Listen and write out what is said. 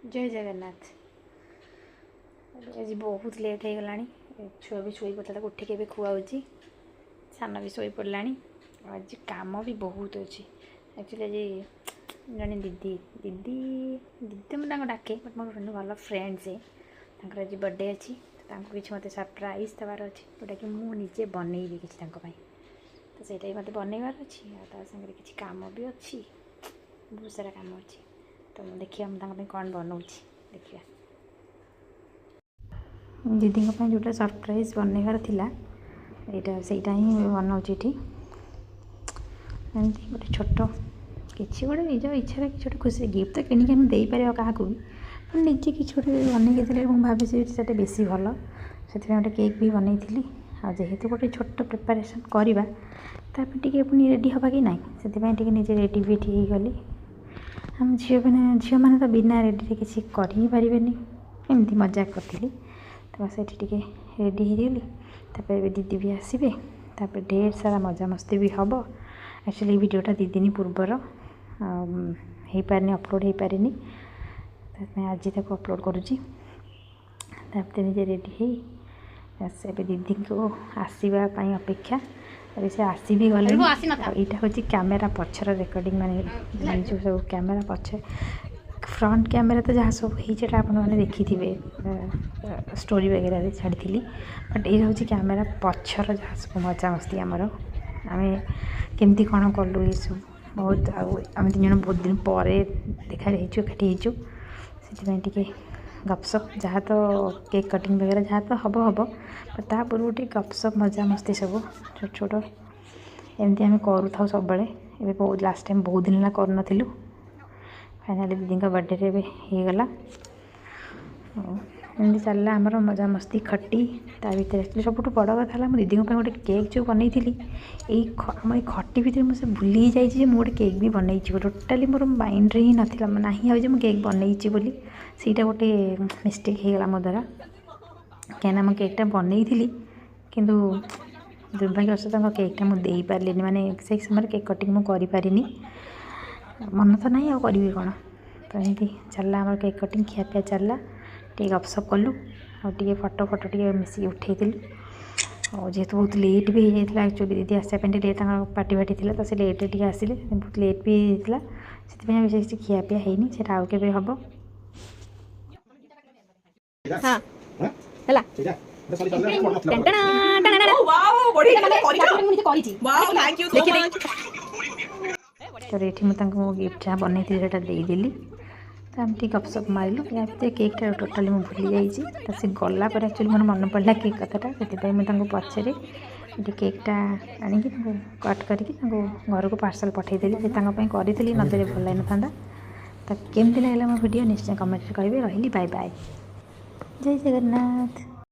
जय जगन्नाथ। आज बहुत लेट हो गला। छुआ भी शोई पड़ता उठिक भी खुआऊँगी। सान भी शोई पड़ा। आज काम भी बहुत अच्छी। एक्चुअली आज जड़े दीदी दीदी दीदी मुझे डाके बट मोर भल फ्रेंड से आज बर्थडे अच्छी कि मत सरप्राइज देवार अच्छी जोटा कि मुझे बनईबी कि तो सहीटा मत बनइबार अच्छी आगे किसी काम भी अच्छी बहुत सारा काम अच्छी तो देखिए मुझे कौन बनाऊँ देखिए दीदी जोटा सरप्राइज बनइबार थिला सेटा ही बनाऊँ ये गोटे छोट कि गोटे निज इच्छा कि गोटे खुशी गिफ्ट तो किଣିक आम दे पार क्या निजे कि गोटे बनई भावी से बेसी भल से गोटे केक भी बनई थी जेहेतु गोटे छोट प्रिपारेसन करवा टे पुणी रेडी हवा कि ना से निजे रेडी भी हो गली आम झील मैंने तो बिना रेडी किसी कर ही पारे एमती मजाक करी तो बस ये रेडी होगली दीदी भी आसवे ढेर सारा मजा मस्ती भी हम एक्चुअली वीडियोटा 2 दिन पूर्वर हो पारे अपलोड हो पारे आज तक अपलोड करुँची निजे रेडी हो दीदी को आसवाई अपेक्षा अभी से आसी भी गले यहाँ हूँ कैमेरा पछर रेकर्डिंग माने जो सब कैमेरा पछे फ्रंट कैमेरा तो जहाँ सब होता आपने देखी थे स्टोरी वगैरह छाड़ी बट ये हूँ कैमेरा पछर जहाँ सब मजा मस्ती आमर आम केमती कौन कलु ये सब बहुत आम 3 जन बहुत दिन पर देखा एकाठी से गपसप जहाँ तो केक कटिंग वगैरह जहाँ तो हम बट ता पूर्व गपसप मजा मस्ती सब छोट छोट एमती आम करूँ था सब ये बहुत लास्ट टाइम बहुत दिन करूँ फाइनाली दीदी बर्थडे हो गला एमती चलला आमर मजा मस्ती खटी ता भर एक्चुअली सब बड़ कथा दीदी गोटे केक जो बनई थी ये खटी भितर मुझे भूली जाइए मुझे केक भी बनई टोटाली मोर माइंड रे ही नाला ना ही मुझे केक बनई बोली सीटा गोटे मिस्टेक हो गला मो द्वारा कहीं मो केकटा बनई थी किंतु दुर्भाग्यवश केकटा मुझे पारे माने से समय केक कटिंग मुझे कर मन तो ना आ करी कौन तो ये चलला आम केक कटिंग खियापिया चलला टे गपसप कलु आगे फटो फटो टे मिसिक उठेलु और जेहेतु बहुत लेट भी हो जाता एक्चुअली दीदी आसपा लेट पार्टी फाटी थी तो लेट टे आसिले बहुत लेट भी होता से विशेष किसी खियापिया होनी से आउ के हम तो ये मुझे गिफ्ट जहाँ बनई थी देदेली तो आम टी गपसप मारिलु या केकटा टोटाली मुझे भूली जाइए तो सी गला पर एक्चुअली मोर मन पड़ा केक कथाटा से मुझे पचारे ये केकटा आणिक कट करके घर को पार्सल पठेदेली से करी नदेले भल लगी था तो केमती लगे मो वीडियो निश्चय कमेंट करेंगे रही बाय बाय जय जगन्नाथ।